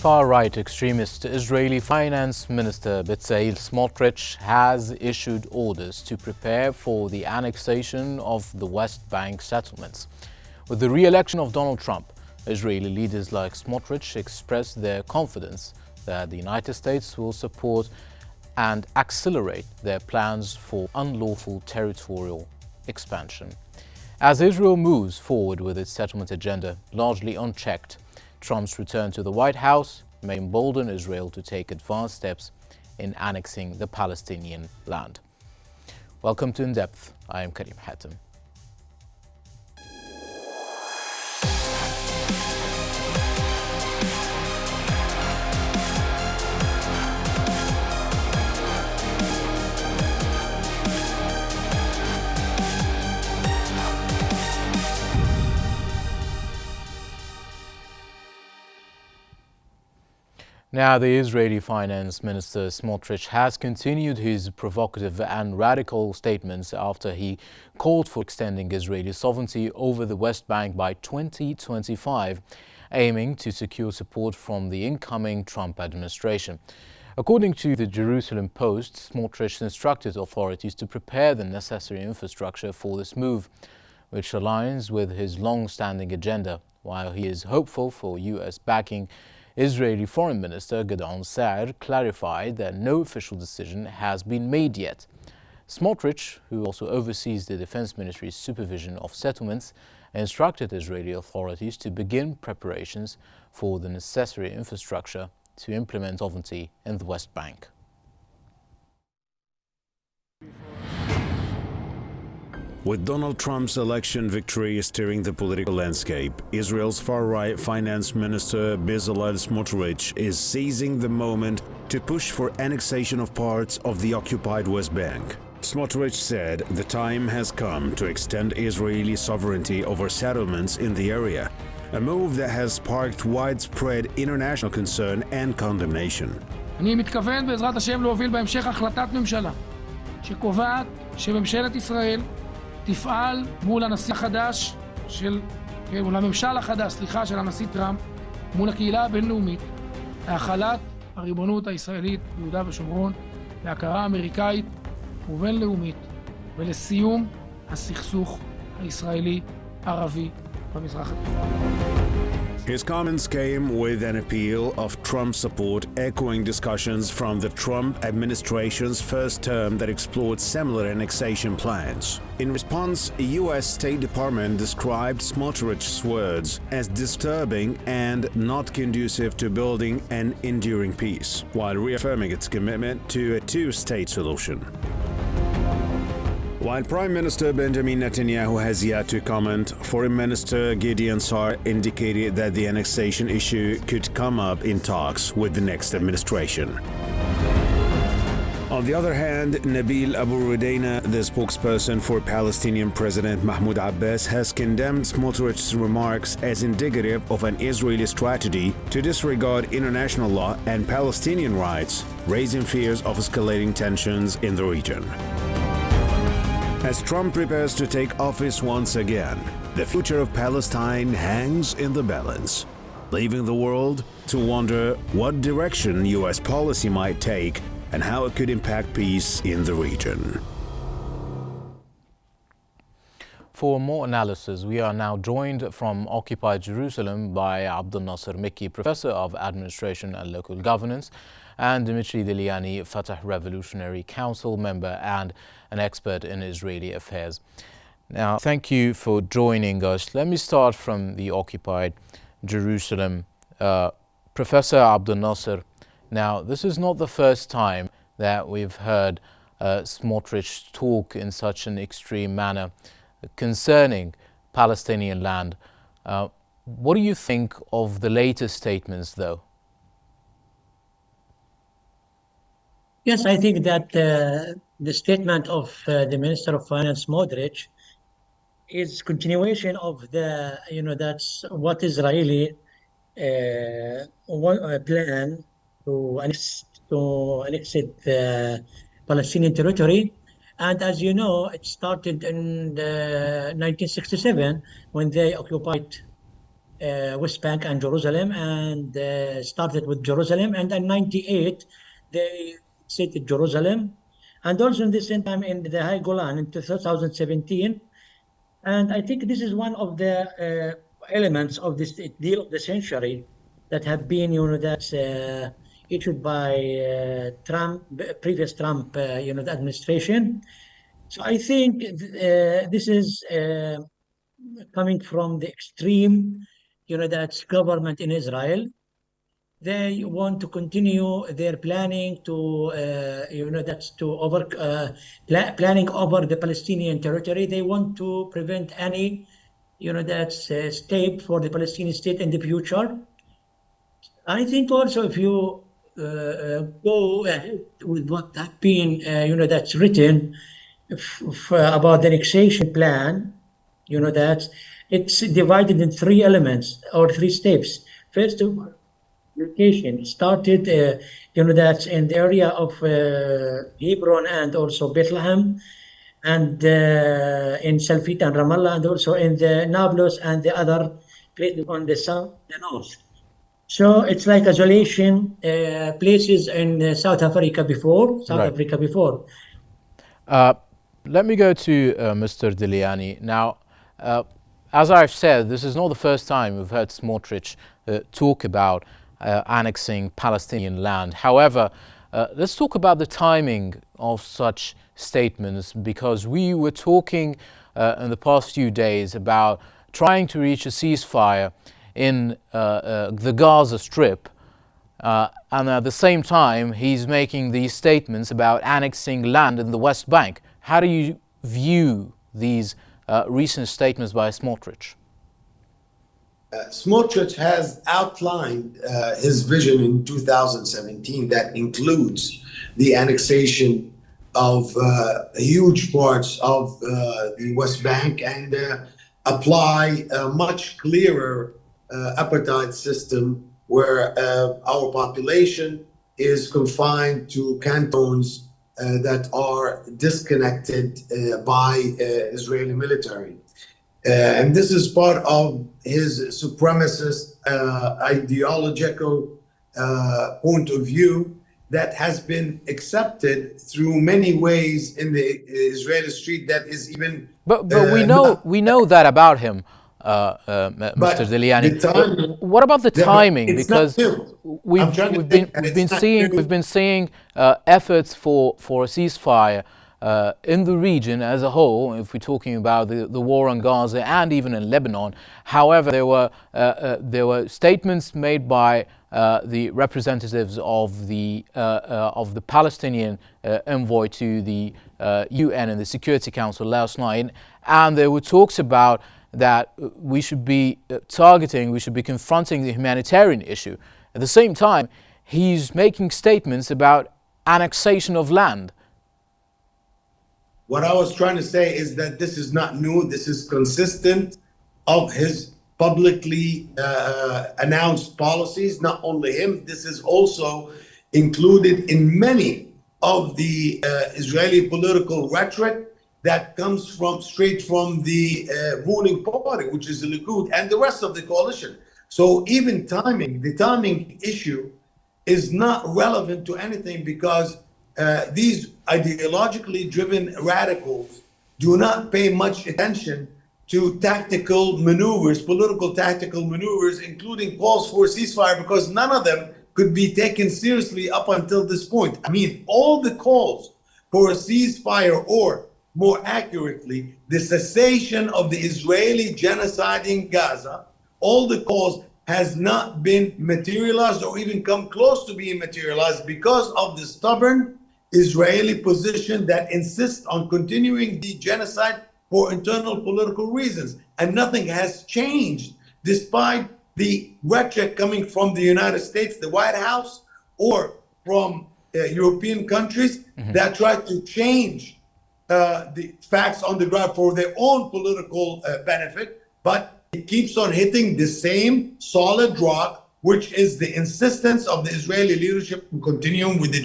Far-right extremist Israeli Finance Minister Bezalel Smotrich has issued orders to prepare for the annexation of the West Bank settlements. With the re-election of Donald Trump, Israeli leaders like Smotrich expressed their confidence that the United States will support and accelerate their plans for unlawful territorial expansion. As Israel moves forward with its settlement agenda largely unchecked, Trump's return to the White House may embolden Israel to take advanced steps in annexing the Palestinian land. Welcome to In Depth. I am Karim Hatem. Now, the Israeli Finance Minister Smotrich has continued his provocative and radical statements after he called for extending Israeli sovereignty over the West Bank by 2025, aiming to secure support from the incoming Trump administration. According to the Jerusalem Post, Smotrich instructed authorities to prepare the necessary infrastructure for this move, which aligns with his long-standing agenda. While he is hopeful for U.S. backing, Israeli Foreign Minister Gideon Sa'ar clarified that no official decision has been made yet. Smotrich, who also oversees the Defense Ministry's supervision of settlements, instructed Israeli authorities to begin preparations for the necessary infrastructure to implement sovereignty in the West Bank. With Donald Trump's election victory steering the political landscape, Israel's far-right finance minister Bezalel Smotrich is seizing the moment to push for annexation of parts of the occupied West Bank. Smotrich said the time has come to extend Israeli sovereignty over settlements in the area, a move that has sparked widespread international concern and condemnation. אני מתכוון בעזרת השם להוביל בהמשך החלטת ממשלה שקובעת שממשלת ישראל תפעל מול הנשיא החדש מול הממשל החדש, של הנשיא טראמפ, מול הקהילה הבינלאומית, להחלת הריבונות הישראלית ביהודה ושומרון, להכרה אמריקאית ובינלאומית, ולסיום הסכסוך הישראלי-ערבי במזרח התיכון. His comments came with an appeal of Trump's support, echoing discussions from the Trump administration's first term that explored similar annexation plans. In response, the U.S. State Department described Smotrich's words as disturbing and not conducive to building an enduring peace, while reaffirming its commitment to a two-state solution. While Prime Minister Benjamin Netanyahu has yet to comment, Foreign Minister Gideon Sa'ar indicated that the annexation issue could come up in talks with the next administration. On the other hand, Nabil Abu Rudaina, the spokesperson for Palestinian President Mahmoud Abbas, has condemned Smotrich's remarks as indicative of an Israeli strategy to disregard international law and Palestinian rights, raising fears of escalating tensions in the region. As Trump prepares to take office once again, the future of Palestine hangs in the balance, leaving the world to wonder what direction U.S. policy might take and how it could impact peace in the region. For more analysis, we are now joined from occupied Jerusalem by Abdel Nasser Mikki, Professor of Administration and Local Governance, and Dimitri Diliani, Fatah Revolutionary Council member and an expert in Israeli affairs. Now, thank you for joining us. Let me start from the occupied Jerusalem. Professor Abdel Nasser, now this is not the first time that we've heard Smotrich talk in such an extreme manner concerning Palestinian land. What do you think of the latest statements, though? Yes, I think that the statement of the Minister of Finance, Smotrich, is continuation of the, that's what Israeli plan to annex Palestinian territory. And as you know, it started in 1967 when they occupied West Bank and Jerusalem, and started with Jerusalem. And in '98, they ceded Jerusalem, and also in the same time in the High Golan in 2017. And I think this is one of the elements of this deal of the century that have been, that's issued by Trump, previous Trump, the administration. So I think this is coming from the extreme, that's government in Israel. They want to continue their planning to, that's to planning over the Palestinian territory. They want to prevent any, that's state for the Palestinian state in the future. I think also if you go ahead with what has been, that's written about the annexation plan, that it's divided in three elements or three steps. First of all, location started, that's in the area of Hebron and also Bethlehem, and in Salfit and Ramallah, and also in the Nablus and the other places on the south, the north. So it's like isolation places in South Africa before. Let me go to Mr. Diliani. Now, as I've said, this is not the first time we've heard Smotrich talk about annexing Palestinian land. However, let's talk about the timing of such statements, because we were talking in the past few days about trying to reach a ceasefire in the Gaza Strip, and at the same time he's making these statements about annexing land in the West Bank. How do you view these recent statements by Smotrich? Smotrich has outlined his vision in 2017 that includes the annexation of huge parts of the West Bank and apply a much clearer apartheid system where our population is confined to cantons that are disconnected by Israeli military. And this is part of his supremacist ideological point of view that has been accepted through many ways in the Israeli street that is even... But we know that about him, Mr. Diliani. What about the timing? Because we've been seeing efforts for a ceasefire in the region as a whole, if we're talking about the war on Gaza and even in Lebanon. However, there were statements made by the representatives of the Palestinian envoy to the UN and the Security Council last night, and there were talks about that we should be confronting the humanitarian issue. At the same time, he's making statements about annexation of land. What I was trying to say is that this is not new. This is consistent of his publicly announced policies. Not only him, this is also included in many of the Israeli political rhetoric that comes straight from the ruling party, which is the Likud, and the rest of the coalition. So even the timing issue is not relevant to anything, because these ideologically driven radicals do not pay much attention to tactical maneuvers, political tactical maneuvers, including calls for ceasefire, because none of them could be taken seriously up until this point. I mean, all the calls for a ceasefire, or more accurately, the cessation of the Israeli genocide in Gaza, all the calls has not been materialized or even come close to being materialized because of the stubborn Israeli position that insists on continuing the genocide for internal political reasons. And nothing has changed, despite the rhetoric coming from the United States, the White House, or from European countries that try to change the facts on the ground for their own political benefit. But it keeps on hitting the same solid rock, which is the insistence of the Israeli leadership in continuing with the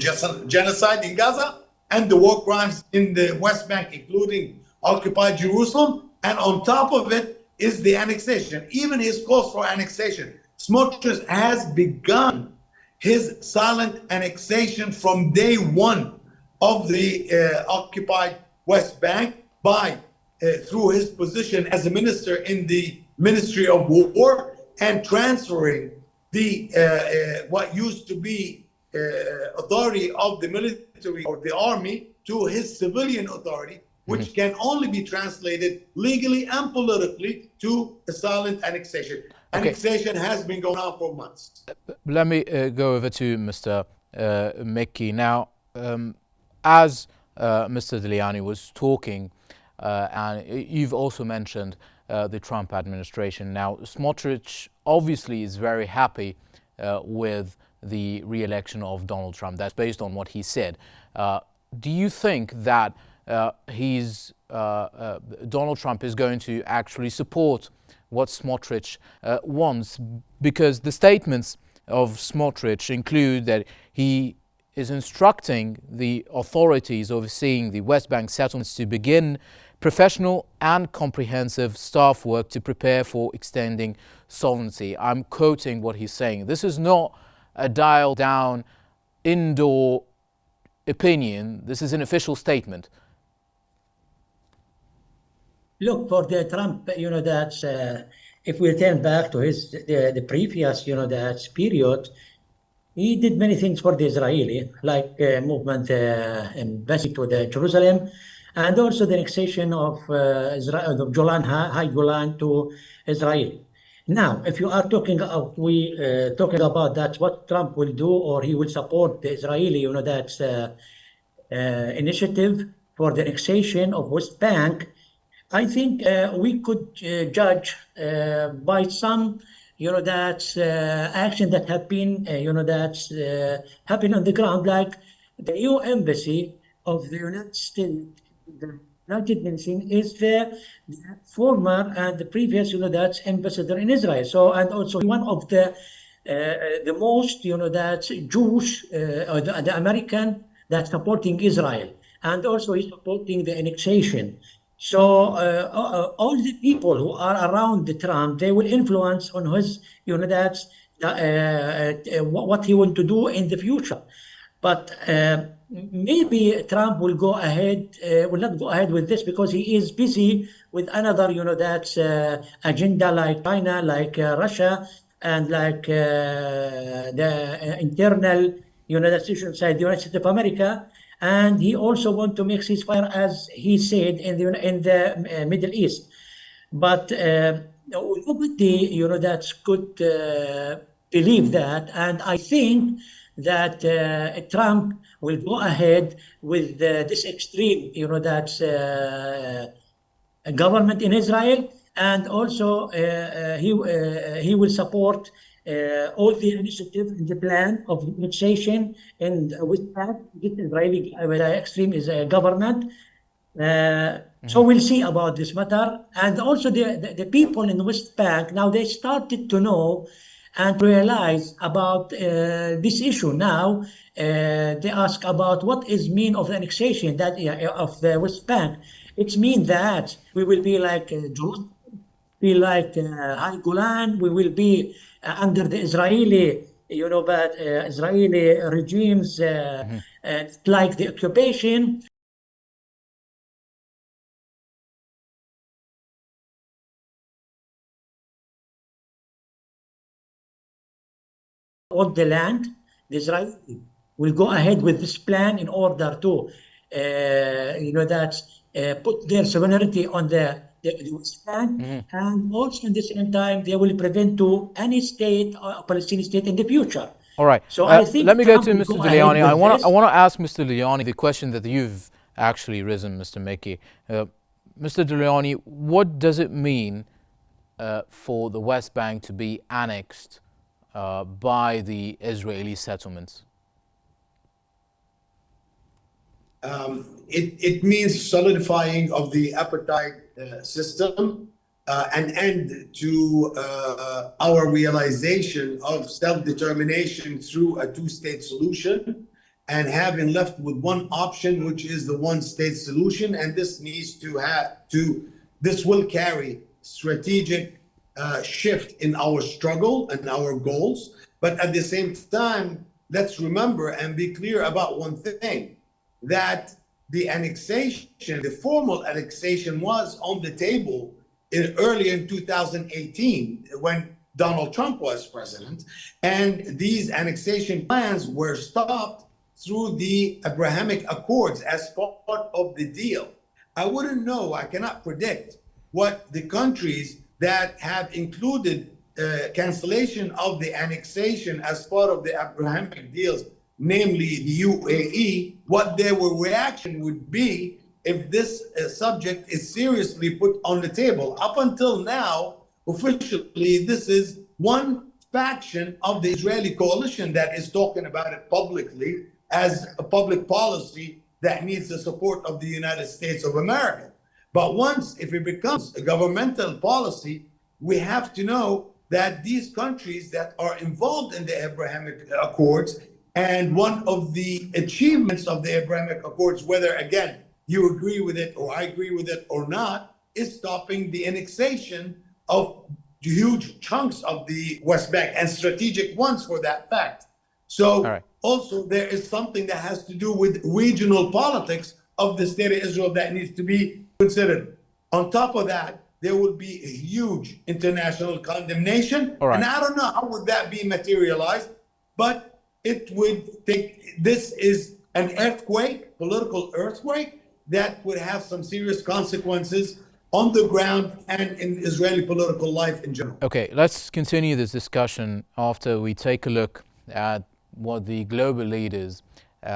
genocide in Gaza and the war crimes in the West Bank, including occupied Jerusalem. And on top of it, is the annexation. Even his calls for annexation. Smotrich has begun his silent annexation from day one of the occupied West Bank by through his position as a minister in the Ministry of War and transferring the what used to be authority of the military or the army to his civilian authority, which can only be translated legally and politically to a silent annexation. Okay. Annexation has been going on for months. Let me go over to Mr. Mekki. Now, as Mr. Diliani was talking, and you've also mentioned the Trump administration. Now, Smotrich obviously is very happy with the re-election of Donald Trump. That's based on what he said. Do you think that Donald Trump is going to actually support what Smotrich wants? Because the statements of Smotrich include that he is instructing the authorities overseeing the West Bank settlements to begin professional and comprehensive staff work to prepare for extending sovereignty. I'm quoting what he's saying. This is not a dialed down indoor opinion. This is an official statement. Look, for the Trump, that's if we turn back to the previous, that period, he did many things for the Israeli, like movement embassy to the Jerusalem, and also the annexation of Israel, of High Golan to Israel. Now, if you are talking about talking about that, what Trump will do, or he will support the Israeli, that's initiative for the annexation of West Bank, I think we could judge by some, action that have been, happened on the ground, like the new embassy of the United States, the United Nations, is the former and the previous, ambassador in Israel. So, and also one of the most, Jewish, or the American that's supporting Israel, and also he's supporting the annexation. So all the people who are around the Trump, they will influence on his, what he want to do in the future. But maybe Trump will go ahead, will not go ahead with this because he is busy with another, agenda like China, like Russia, and like the internal, decision side, the United States of America. And he also want to make ceasefire, as he said, in the Middle East. But nobody, that could believe that. And I think that Trump will go ahead with this extreme, government in Israel, and also he will support all the initiative in the plan of annexation and with that, this Israeli extreme is a government. So we'll see about this matter. And also the people in the West Bank, now they started to know and realize about this issue. Now they ask about what is mean of the annexation that of the West Bank. It means that we will be like High Golan, we will be under the Israeli, Israeli regimes, like the occupation. All the land, the Israeli will go ahead with this plan in order to, put their sovereignty on the West Bank, and also at the same time they will prevent to any state or Palestinian state in the future. All right. So I think let me Trump go to will Mr. go Diliani. ahead I with want this. to ask Mr. Diliani the question that you've actually risen, Mr. Mekki. Mr. Diliani, what does it mean for the West Bank to be annexed by the Israeli settlements? It means solidifying of the apartheid system, an end to our realization of self-determination through a two-state solution, and having left with one option, which is the one-state solution. And this needs to this will carry strategic shift in our struggle and our goals. But at the same time, let's remember and be clear about one thing, that the annexation, the formal annexation, was on the table early in 2018 when Donald Trump was president. And these annexation plans were stopped through the Abrahamic Accords as part of the deal. I wouldn't know, I cannot predict what the countries that have included cancellation of the annexation as part of the Abrahamic deals, namely the UAE, what their reaction would be if this subject is seriously put on the table. Up until now, officially, this is one faction of the Israeli coalition that is talking about it publicly as a public policy that needs the support of the United States of America. But once, if it becomes a governmental policy, we have to know that these countries that are involved in the Abrahamic Accords, and one of the achievements of the Abrahamic Accords, whether, again, you agree with it or I agree with it or not, is stopping the annexation of huge chunks of the West Bank, and strategic ones for that fact. So also there is something that has to do with regional politics of the state of Israel that needs to be considered. On top of that, there will be a huge international condemnation. And I don't know how would that be materialized, but it would take, this is an earthquake, political earthquake, that would have some serious consequences on the ground and in Israeli political life in general. Okay, let's continue this discussion after we take a look at what the global leaders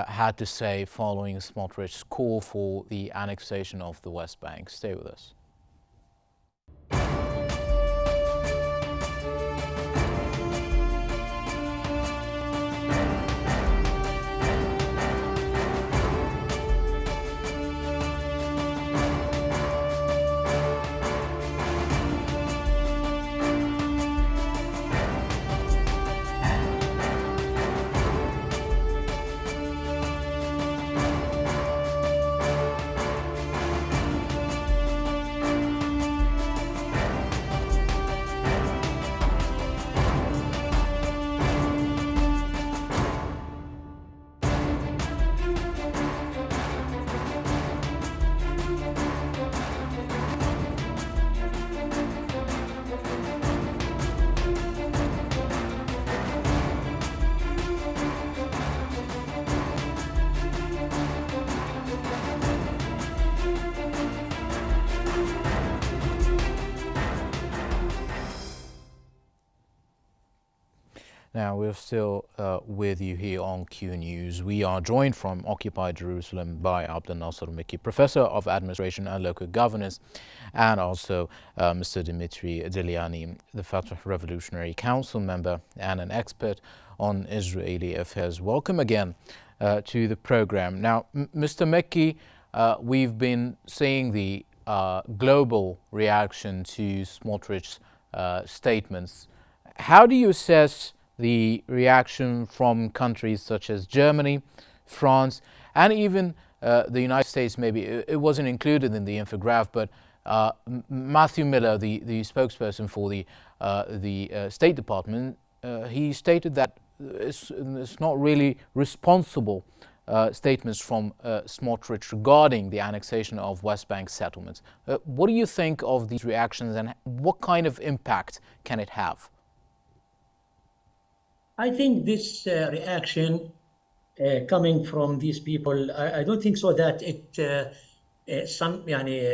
had to say following Smotrich's call for the annexation of the West Bank. Stay with us. Now, we're still with you here on Q News. We are joined from Occupy Jerusalem by Abdel Nasser Miki, Professor of Administration and Local Governance, and also Mr. Dimitri Deliani, the Fatah Revolutionary Council member and an expert on Israeli affairs. Welcome again to the program. Now, Mr. Miki, we've been seeing the global reaction to Smotrich's statements. How do you assess the reaction from countries such as Germany, France, and even the United States? Maybe it wasn't included in the infograph, but Matthew Miller, the spokesperson for the State Department, he stated that it's not really responsible statements from Smotrich regarding the annexation of West Bank settlements. What do you think of these reactions, and what kind of impact can it have? I think this reaction coming from these people, I don't think so that it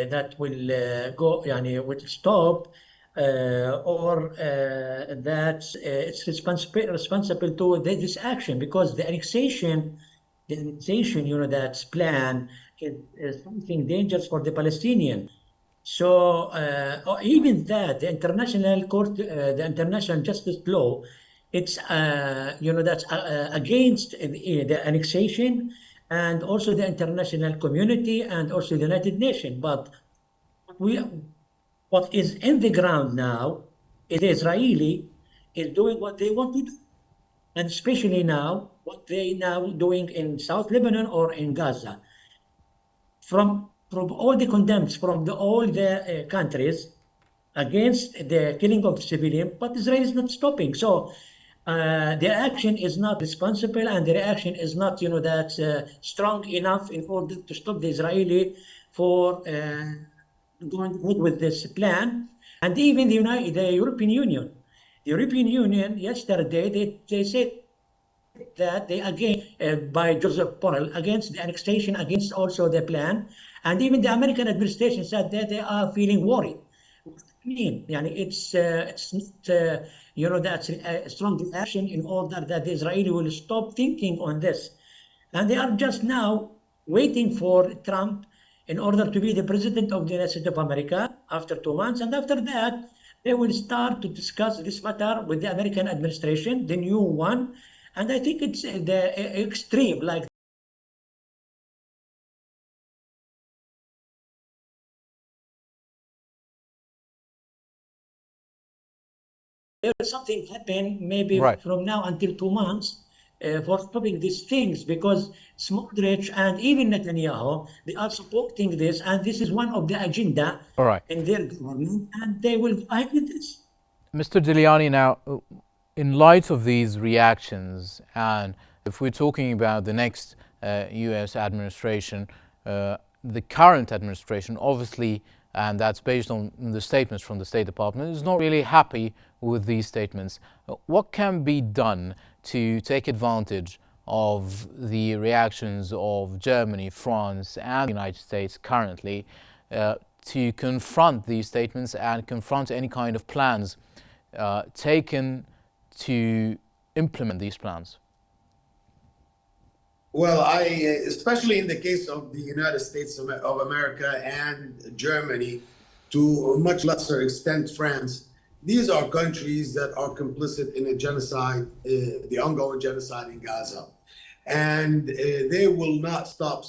that will go will stop or that it's responsible to this action, because the annexation, that's planned is something dangerous for the Palestinian. So even that, the international court, the international justice law, it's that's against the annexation, and also the international community, and also the United Nations. But what is in the ground now is the Israeli is doing what they want to do, and especially now what they now doing in South Lebanon or in Gaza. From all the condemns from all the countries, against the killing of civilians, but Israel is not stopping. So their action is not responsible, and their action is not, that strong enough in order to stop the Israeli for going ahead with this plan. And even the European Union. The European Union yesterday, they said that they again, by Joseph Borrell, against the annexation, against also the plan. And even the American administration said that they are feeling worried. It's not, that's a strong reaction in order that the Israeli will stop thinking on this. And they are just now waiting for Trump in order to be the president of the United States of America after 2 months. And after that, they will start to discuss this matter with the American administration, the new one. And I think it's the extreme, like there's something happen maybe Right. from now until 2 months for stopping these things, because Smotrich and even Netanyahu, they are supporting this, and this is one of the agenda All right. in their government, and they will fight with this. Mr. Diliani, now, in light of these reactions, and if we're talking about the next U.S. administration, the current administration, obviously, and that's based on the statements from the State Department, is not really happy with these statements. What can be done to take advantage of the reactions of Germany, France, and the United States currently to confront these statements and confront any kind of plans taken to implement these plans? Well, especially in the case of the United States of America and Germany, to a much lesser extent France, these are countries that are complicit in a genocide, the ongoing genocide in Gaza. And they will not stop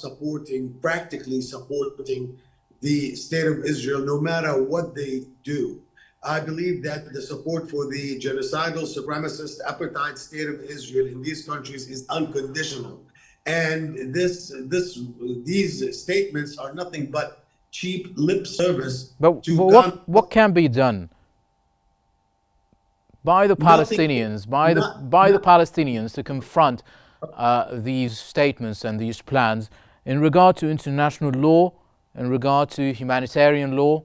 practically supporting the state of Israel, no matter what they do. I believe that the support for the genocidal, supremacist, apartheid state of Israel in these countries is unconditional. And these statements are nothing but cheap lip service. But what can be done by the Palestinians, the Palestinians to confront these statements and these plans in regard to international law, in regard to humanitarian law?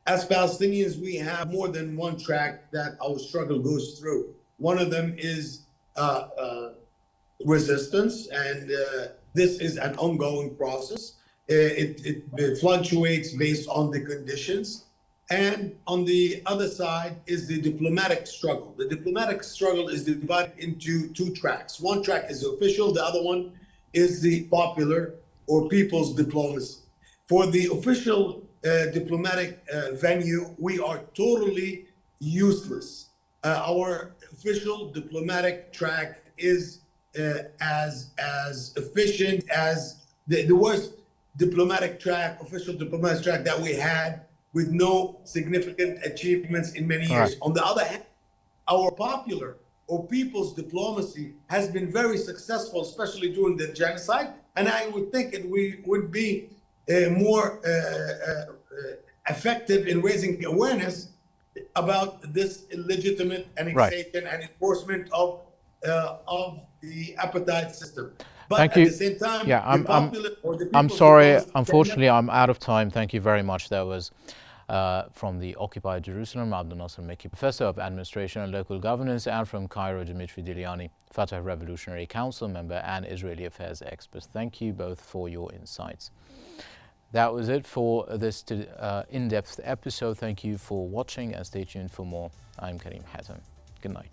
As Palestinians, we have more than one track that our struggle goes through. One of them is resistance, and this is an ongoing process. It fluctuates based on the conditions. And on the other side is the diplomatic struggle. The diplomatic struggle is divided into two tracks. One track is official, the other one is the popular or people's diplomacy. For the official diplomatic venue, we are totally useless. Our official diplomatic track is as efficient as the worst official diplomatic track that we had, with no significant achievements in many years. Right. On the other hand, our popular or people's diplomacy has been very successful, especially during the genocide. And I would think would be more effective in raising awareness about this illegitimate annexation and enforcement of the apartheid system. But Thank at you. the same time, yeah, I'm sorry. Unfortunately, I'm out of time. Thank you very much. That was from the occupied Jerusalem, Abdul Nasser Mekki, Professor of Administration and Local Governance, and from Cairo, Dimitri Diliani, Fatah Revolutionary Council member and Israeli Affairs expert. Thank you both for your insights. That was it for this in-depth episode. Thank you for watching and stay tuned for more. I'm Karim Hatem. Good night.